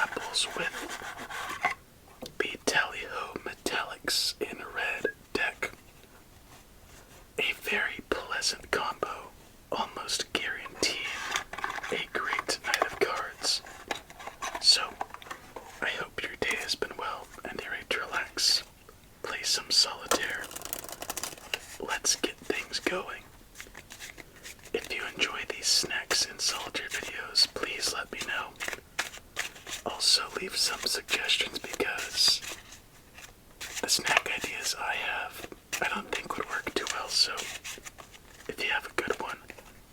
apples with Be Tally-Ho Metallics in Red deck. A very pleasant combo, almost guaranteed a great night of cards. So, I hope your day has been well and you're ready to relax. Play some Solitaire. Let's get things going. If you enjoy these snacks and Solitaire videos, please let me know. Also, leave some suggestions because the snack ideas I have, I don't think would work too well, so if you have a good one,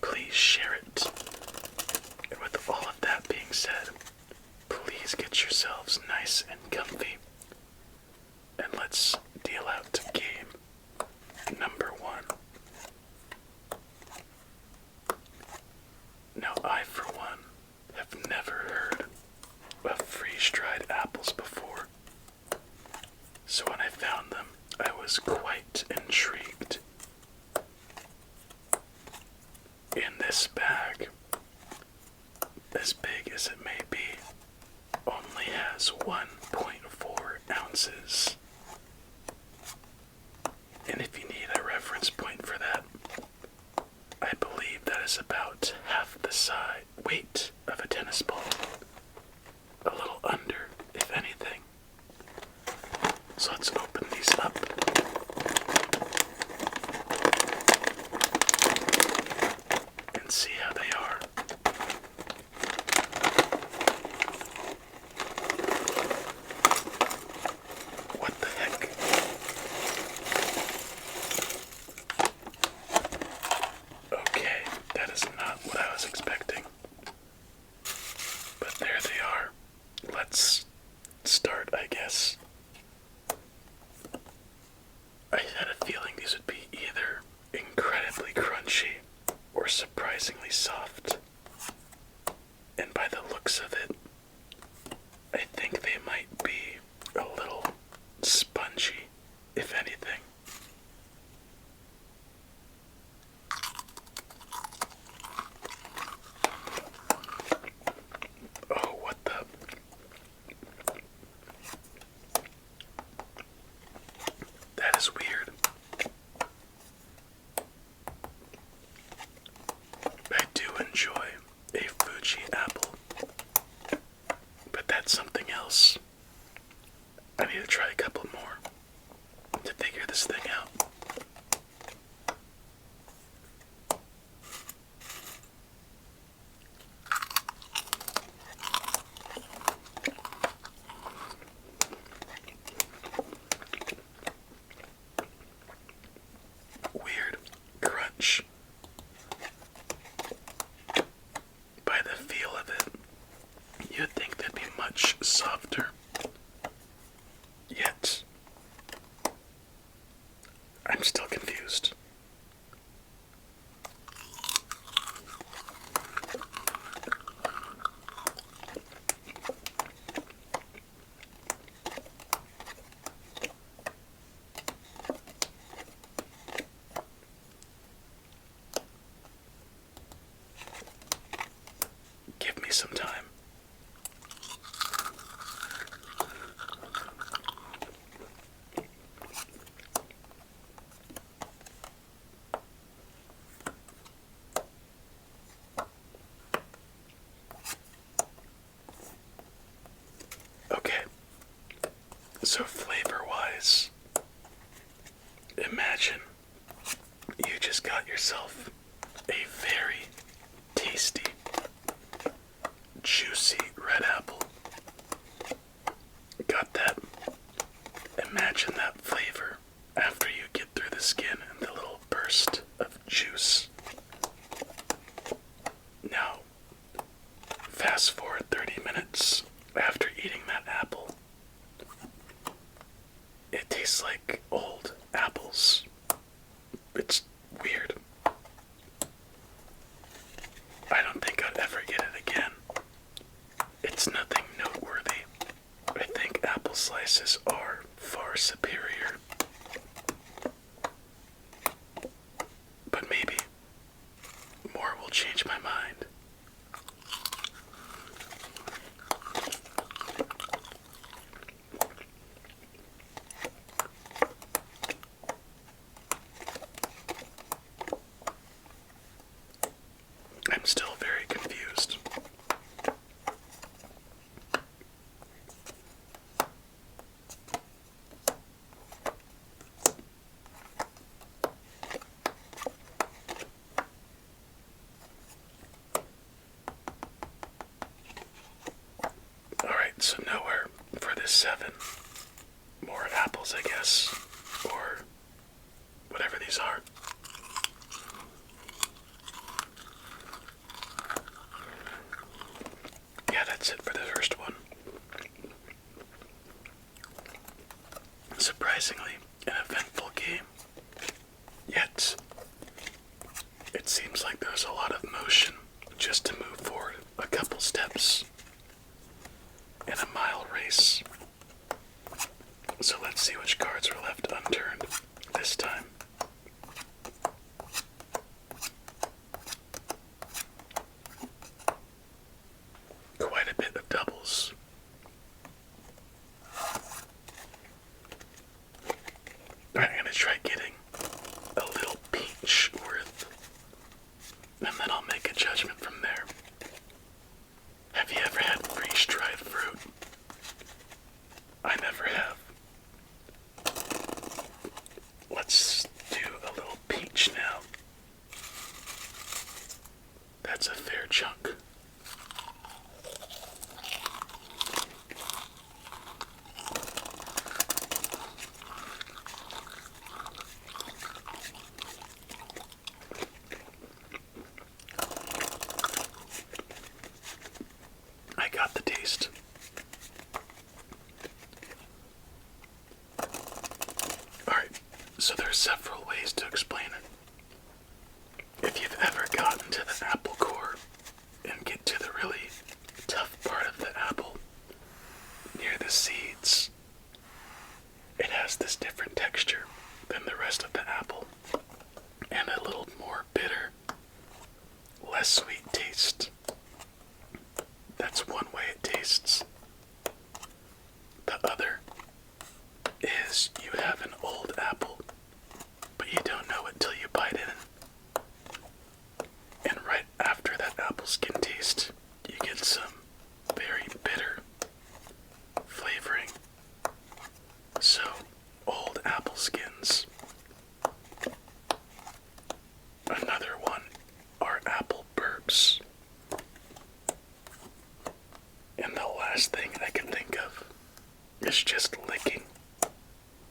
please share it. And with all of that being said, please get yourselves nice and comfy, and let's deal out game number 1. Now, I, for one, have never heard of freeze-dried apples before, so when I found them, I was quite intrigued. In this bag, as big as it may be, only has 1.4 ounces. And if you need a reference point for that, I believe that is about half the weight of a tennis ball. A little under, if anything. So let's open these up. And see how they are. What the heck? Okay, that is not what I was expecting. But there they are. Let's start, I guess. I had a feeling these would be either incredibly crunchy or surprisingly soft. And by the looks of it, I think they might be a little spongy, if anything. Oh, what the... That is weird. I do enjoy a Fuji apple, but that's something else. I need to try a couple more to figure this thing out. Weird crunch. By the feel of it, you'd think they'd be much softer. Yet, I'm still confused. Give me some time. Okay, so flavor-wise, imagine you just got yourself a very tasty, juicy red apple. Got that? Imagine that flavor after you get through the skin and the little burst of juice. Now, fast forward 30 minutes after eating that apple. It tastes like old apples. It's weird. I don't think I'd ever get it again. It's nothing noteworthy. I think apple slices are far superior. But maybe more will change my mind. So nowhere for this 7. More apples, I guess. Or whatever these are. Yeah, that's it for the first one. Surprisingly, an eventful game. Yet, it seems like there's a lot of motion just to move forward a couple steps in a mile race. So let's see which cards are left unturned this time. Quite a bit of doubles. Alright, I'm gonna try getting a little peach worth, and then I'll make a judgment from there. Have you ever had freeze-dried fruit? I never have. Let's do a little peach now. That's a fair chunk. I got the taste. Alright, so there are several ways to explain it. If you've ever gotten to the apple core and get to the really tough part of the apple, near the seeds, it has this different texture than the rest of the apple, and a little more bitter, less sweet taste. That's one way it tastes. The other is you have an old apple, but you don't know it till you bite in. And right after that apple skin taste, you get some very bitter flavoring. So, old apple skins. Another one are apple burps. And the last thing I can think of is just licking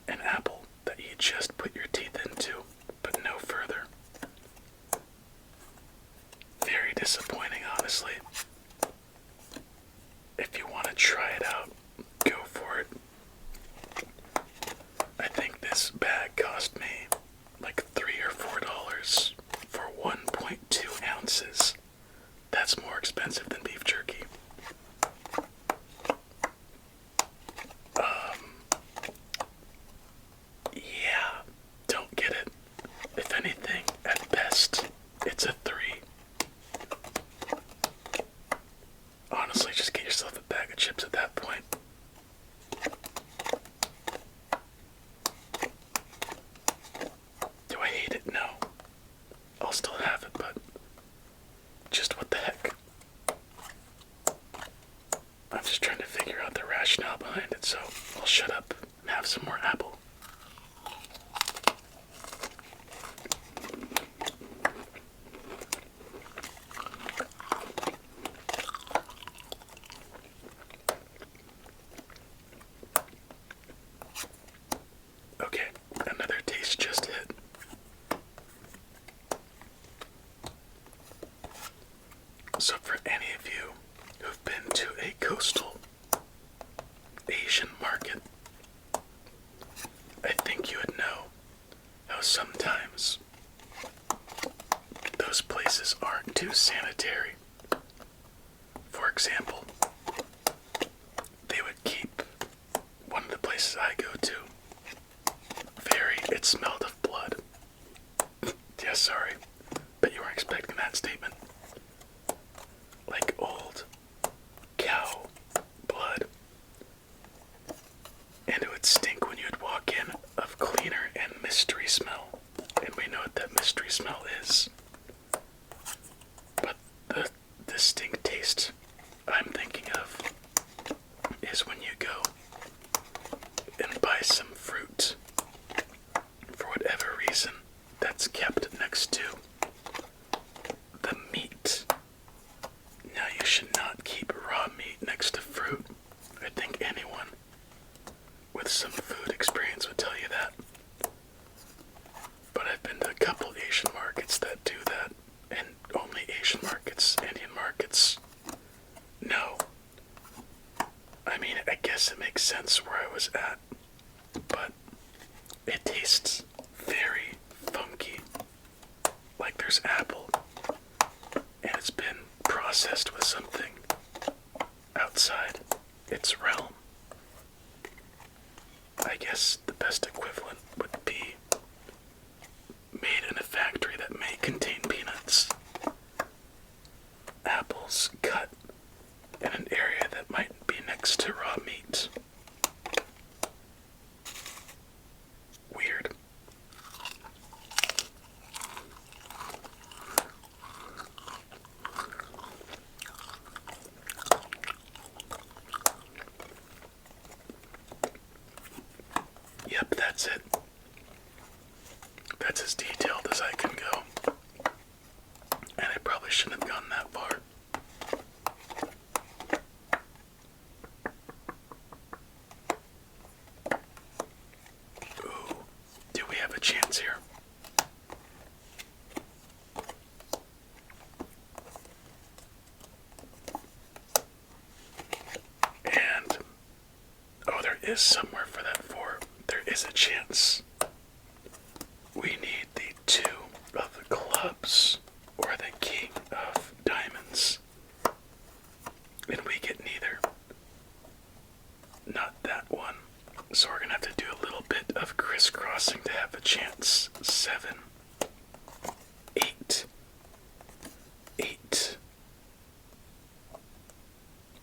an apple that you just put your teeth into, but no further. Very disappointing, honestly. If you want to try it out, go for it. I think this bag cost me like $3 or $4 for 1.2 ounces. That's more expensive than beef jerky. Yeah, don't get it. If anything, at best, it's a 3. Honestly, just get yourself a bag of chips at that point. Do I hate it? No. I'll still have it, but just what the heck. I'm just trying to figure out the rationale behind it, so I'll shut up and have some more apple. Okay, another taste just hit. So for any of you who've been to a coastal Asian market, I think you would know how sometimes those places aren't too sanitary. For example, they would keep one of the places I go to it smelled of blood. Yeah, sorry, but you weren't expecting that statement. Like old cow blood. And it would stink when you'd walk in of cleaner and mystery smell. And we know what that mystery smell is. But the distinct taste I'm thinking of is when you go and buy some fruit for whatever reason that's kept next to the meat. Now you should not keep raw meat next to fruit. I mean, I guess it makes sense where I was at, but it tastes very funky, like there's apple, and it's been processed with something outside its realm. I guess the best equivalent would be made in a factory that may contain peanuts. Apples cut in an area that might be next to raw meat. Weird. Yep, that's it. That's as detailed as I can go. And I probably shouldn't have gone that far. Ooh, do we have a chance here? And, oh, there is somewhere for that 4. There is a chance. We need the 2 of the clubs, or the king of diamonds. And we get neither. Not that one. So we're gonna have to do a little bit of crisscrossing to have a chance. 7, 8, 8.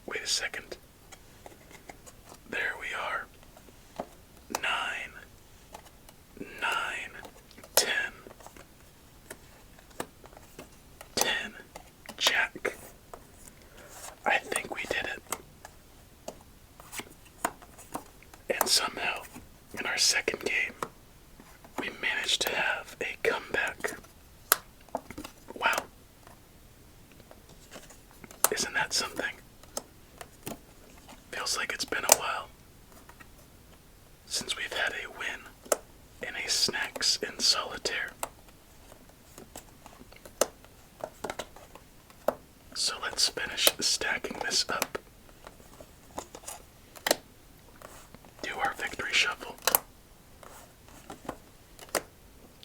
Wait a second. There we are. 9, 9, 10, 10, Jack. I think we did it. And somehow, in our second game, we managed to have a comeback. Wow. Isn't that something? Feels like it's been a while since we've had a win in a snacks in solitaire. So let's finish stacking this up. Do our victory shuffle.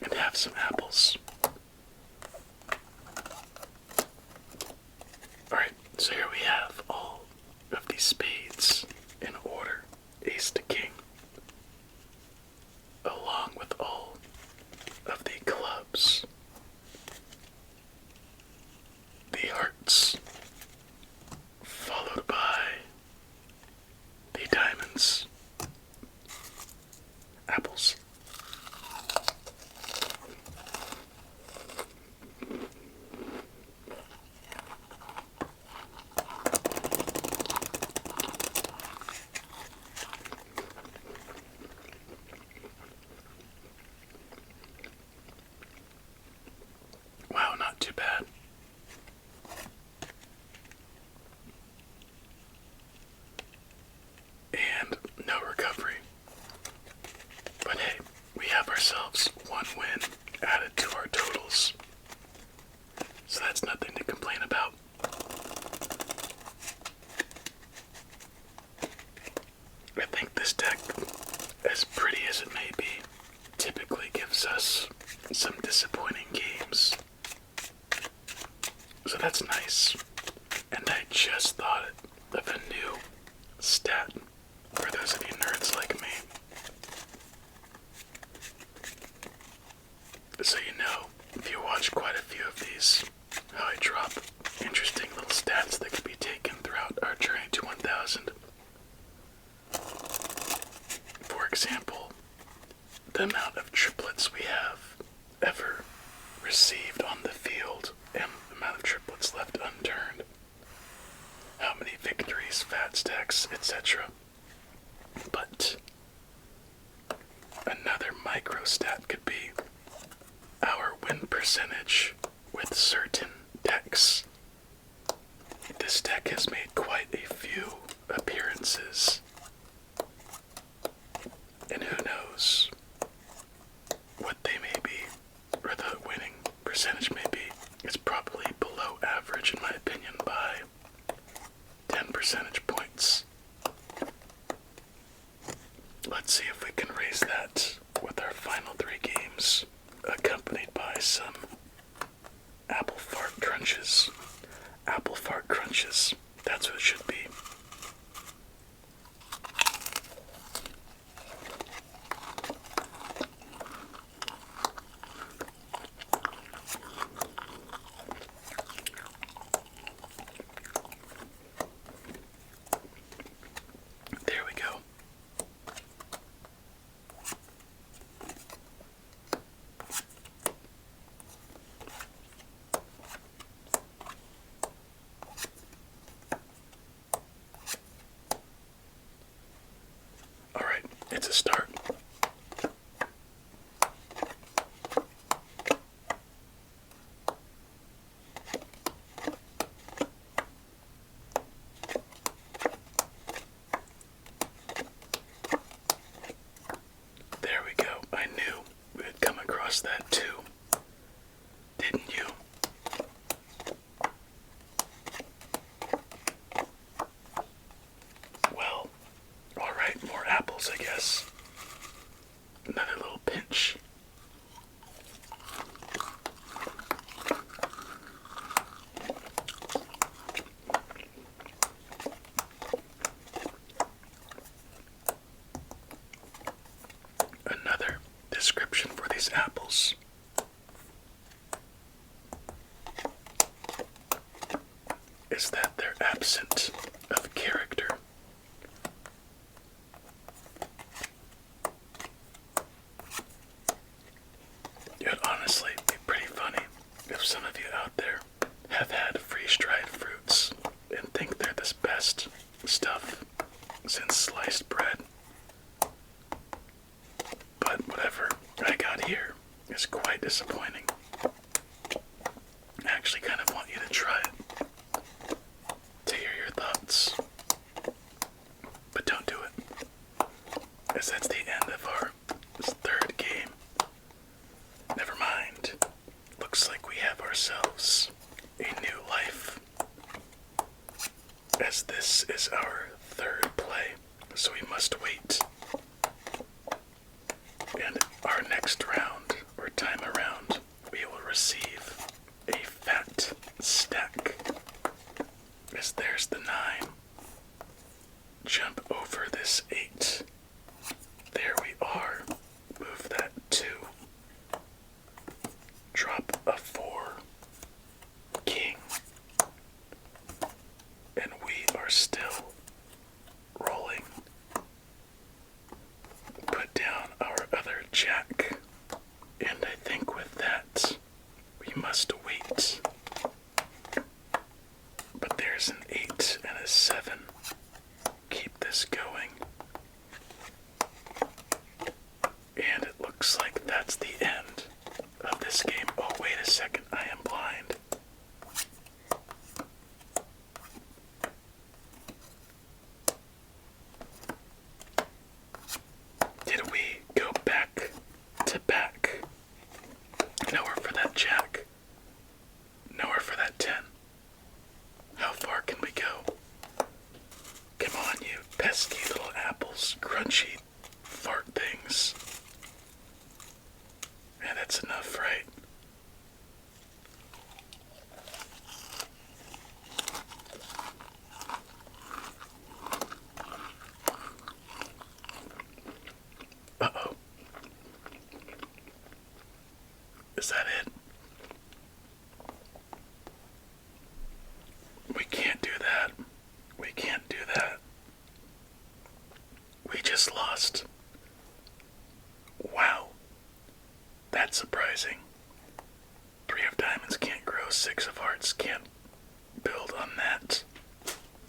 And have some apples. Alright, so here we have all of these spades in order. Ace to king. Along with all of the clubs. The hearts. Followed by the diamonds. Apples. Wow, not too bad. And no recovery. But hey, we have ourselves 1 win added to our totals. So that's nothing to complain about. I think this deck, as pretty as it may be, typically gives us some disappointing games. So that's nice. And I just thought of a new stat for those of you nerds like me. So you know, if you watch quite a few of these, how I drop interesting little stats that can be taken throughout our journey to 1000. For example, the amount of triplets we have ever received on the field and the amount of triplets left unturned. How many victories, fat stacks, etc. But another micro stat could be our win percentage with certain decks. This deck has made quite a few appearances. And who knows what they may be, or the winning percentage may be. It's probably below average in my opinion by 10 percentage points. Let's see if we can raise that with our final 3 games, accompanied by some apple fart crunches. Apple fart crunches. That's what it should be. There we go. All right, it's a start. There we go. I knew we'd come across that too. Didn't you? Well, alright, more apples, I guess. Another little pinch. Another description for these apples is that they're absent of character. It would honestly be pretty funny if some of you out there have had freeze-dried fruits and think they're the best stuff since sliced bread. But whatever I got here is quite disappointing. I actually kind of want you to try it to hear your thoughts. But don't do it, as that's the end of our 3rd game. Never mind. Looks like we have ourselves a new life, as this is our 3rd play, so we must wait. And our next round, or time around, we will receive a fat stack. As there's the 9. Jump over this 8. There we are. Move that 2. Drop a 4. King. And we are still rolling. Put down our other jack. And I think with that, we must wait. But there's an 8 and a 7. Keep this going. And it looks like that's the end of this game. Oh, wait a second, I am blind. Did we go back to back? Nowhere for that jack. Nowhere for that 10. How far can we go? Come on, you pesky little apples, crunchy fart things. Yeah, that's enough, right? Uh-oh. Is that it? We can't do that. We can't do that. We just lost. Wow. That's surprising. 3 of diamonds can't grow, 6 of hearts can't build on that.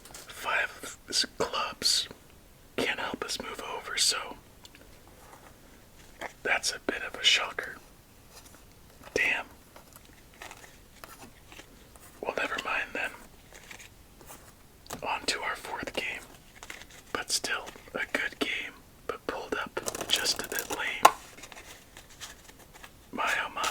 5 of clubs can't help us move over, so that's a bit of a shocker. Damn. Well, never mind then. On to our 4th game. But still a good game, but pulled up just a bit lame. My oh my.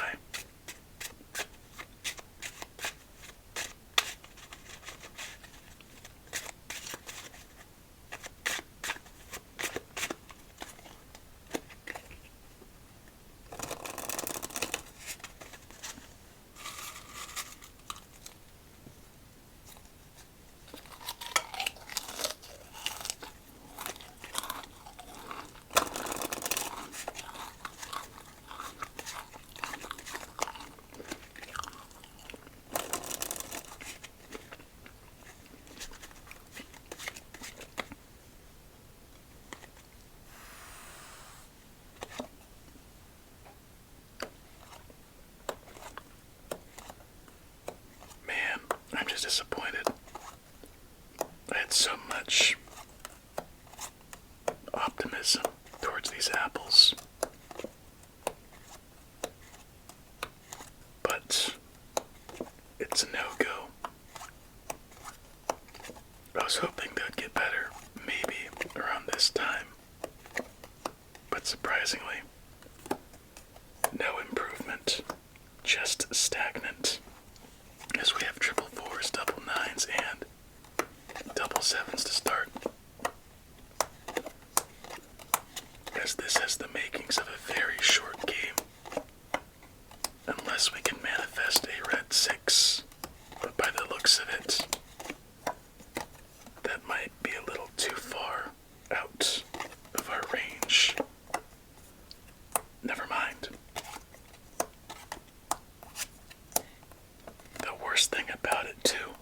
was disappointed. I had so much optimism towards these apples. But it's a no-go. I was hoping they would get better, maybe around this time. But surprisingly, no improvement, just stagnant. As we have triple fours, double nines, and double sevens to start. As this has the makings of a very short game. Unless we can manifest a red 6. But by the looks of it, that might be a little too far out of our range. Never mind. The worst thing about it, too,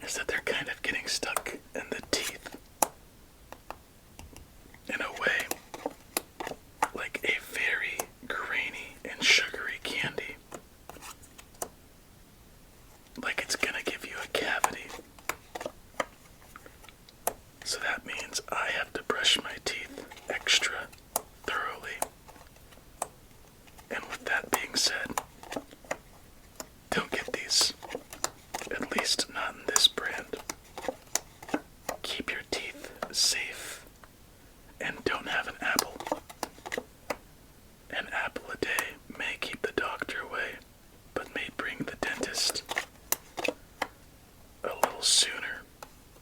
is that they're kind of getting stuck in the teeth. In a way, like a very grainy and sugary candy. Like it's gonna give you a cavity. So that means I have to brush my teeth extra thoroughly. And with that being said, don't get these. At least not in this brand. Keep your teeth safe. And don't have an apple. An apple a day may keep the doctor away, but may bring the dentist a little sooner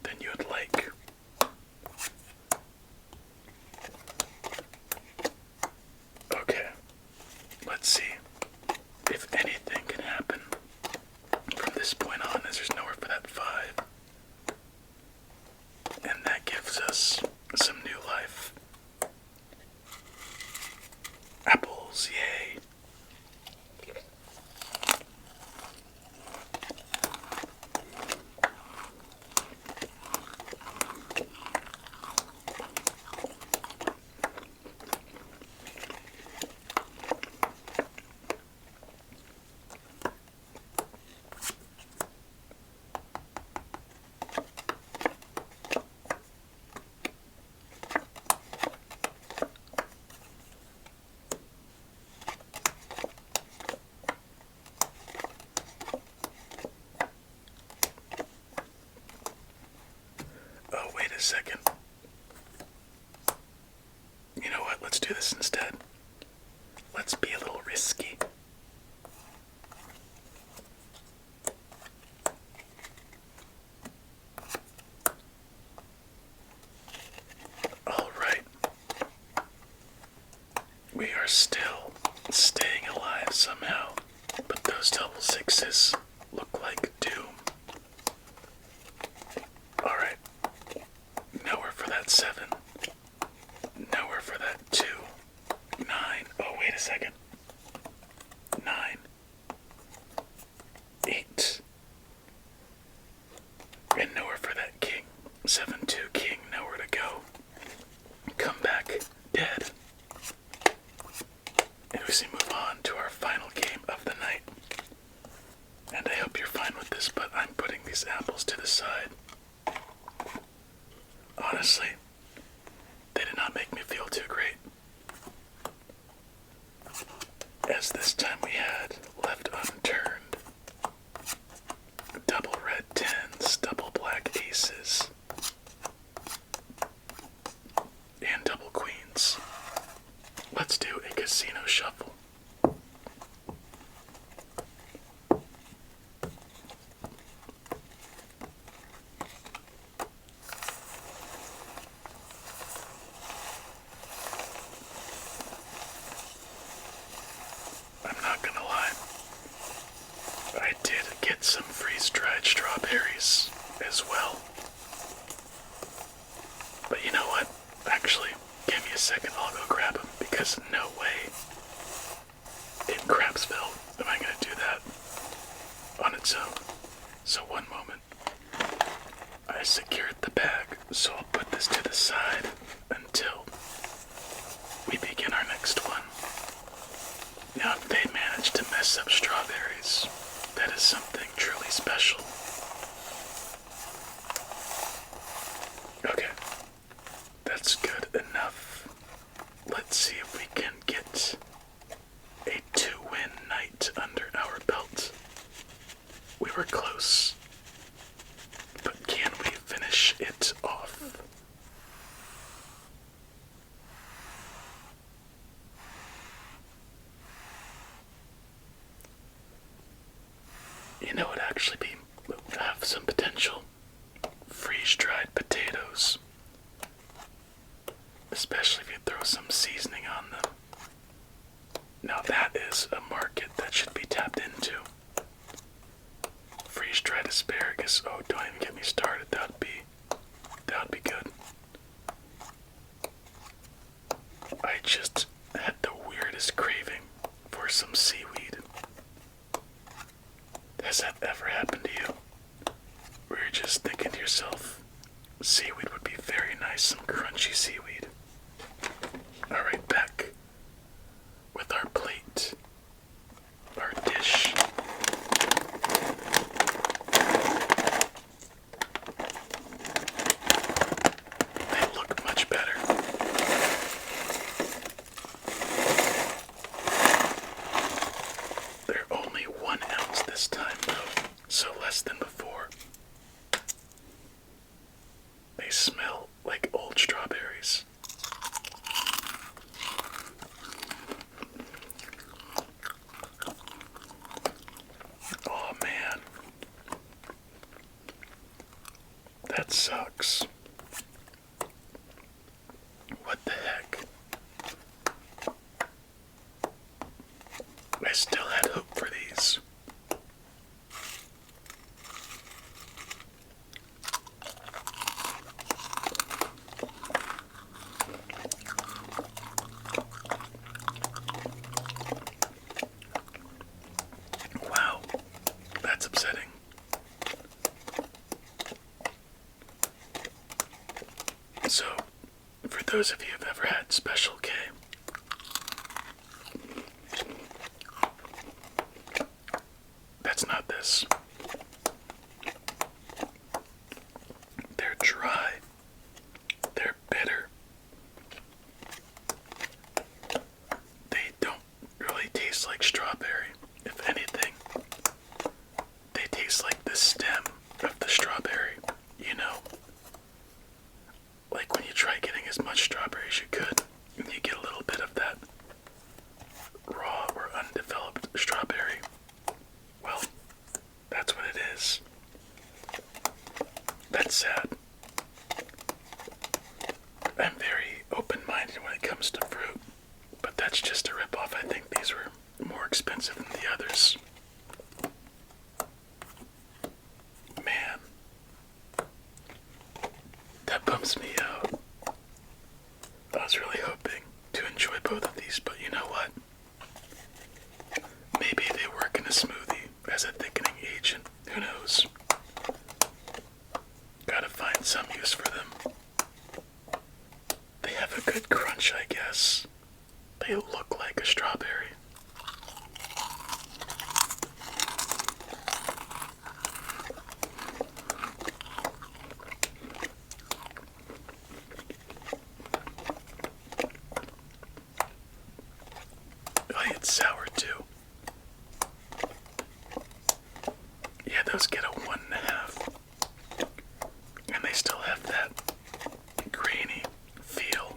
than you would like. Okay, let's see if anything can happen from this point on, as there's nowhere for that 5. And that gives us some new life. Apples, yay. Oh, wait a second. You know what? Let's do this instead. Let's be a little risky. Alright. We are still staying alive somehow, but those double 6s look like doom. Alright. Nowhere for that 7. Nowhere for that 2. 9. Oh, wait a second. 9. 8. And nowhere for that king. 7-2 king, nowhere to go. Come back dead. And we see move on to our final game of the night. And I hope you're fine with this, but I'm putting these apples to the side. Honestly, they did not make me feel too great. As this time we had left unturned double red 10s, double black aces, and double queens. Let's do a casino shuffle. I'm not gonna lie, I did get some freeze-dried strawberries as well. But you know what? Actually, give me a second, I'll go grab them, because no way in Crapsville am I gonna do that on its own. So one moment. I secured the bag, so I'll put this to the side until we begin our next one. Now, if they manage to mess up strawberries, that is something truly special. actually have some potential freeze-dried potatoes, especially if you throw some seasoning on them. Now that is a market that should be tapped into. Freeze-dried asparagus. Oh, don't even get me started. That would be good. I just had the weirdest craving for some seaweed. Has that ever happened to you? Where you're just thinking to yourself, seaweed would be very nice, some crunchy seaweed. Alright, back with our plate, our dish. They look much better. They're only 1 ounce this time though, so less than before. They smell like old strawberries. Oh man, that sucks. What the heck? I still had hope for these. Wow, that's upsetting. So, for those of you who've ever had Special K, that's not this. They're dry. They're bitter. They don't really taste like strawberry. If anything, they taste like the stem of the strawberry, you know? Like when you try getting as much strawberry as you could, and you get a little bit of that raw or undeveloped strawberry. Well, that's what it is. That's sad. I'm very open-minded when it comes to fruit, but that's just a ripoff. I think these were more expensive than the others. Man, that bums me out. I was really hoping to enjoy both of these, but you know what? Maybe they work in a smoothie as a thickening agent. Who knows? Gotta find some use for them. They have a good crunch, I guess. They look like a strawberry. Oh, it's sour too. Yeah, those get a 1.5. And they still have that grainy feel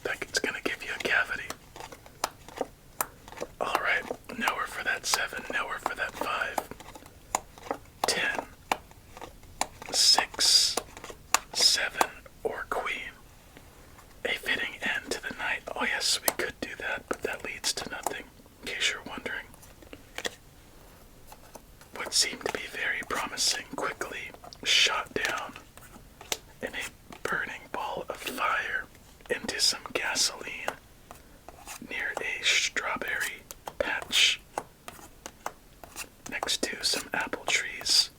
that it's gonna give you a cavity. Alright, nowhere for that 7, nowhere for that 5. 10, 6, 7, or queen. A fitting end to the night. Oh yes, we could do that, but that leads to nothing, in case you're wondering. What seemed to be very promising quickly shot down in a burning ball of fire into some gasoline near a strawberry patch next to some apple trees.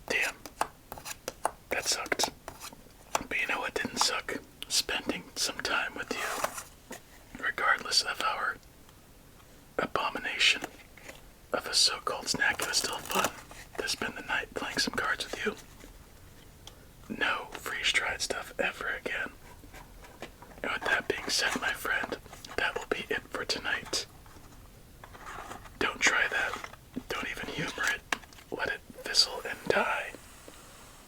Damn, that sucked. But you know what didn't suck? Spending some time with you, regardless of our abomination of a so-called snack. It was still fun to spend the night playing some cards with you. No freeze-dried stuff ever again. And with that being said, my friend, that will be it for tonight. Don't try that. Don't even humor it. Let it fizzle and die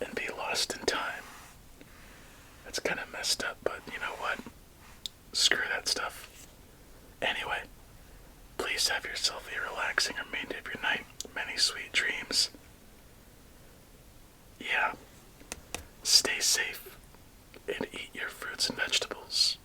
and be lost in time. That's kind of messed up, but you know what? Screw that stuff. Anyway, please Please have yourself a relaxing remainder of your night. Many sweet dreams. Yeah. Stay safe and eat your fruits and vegetables.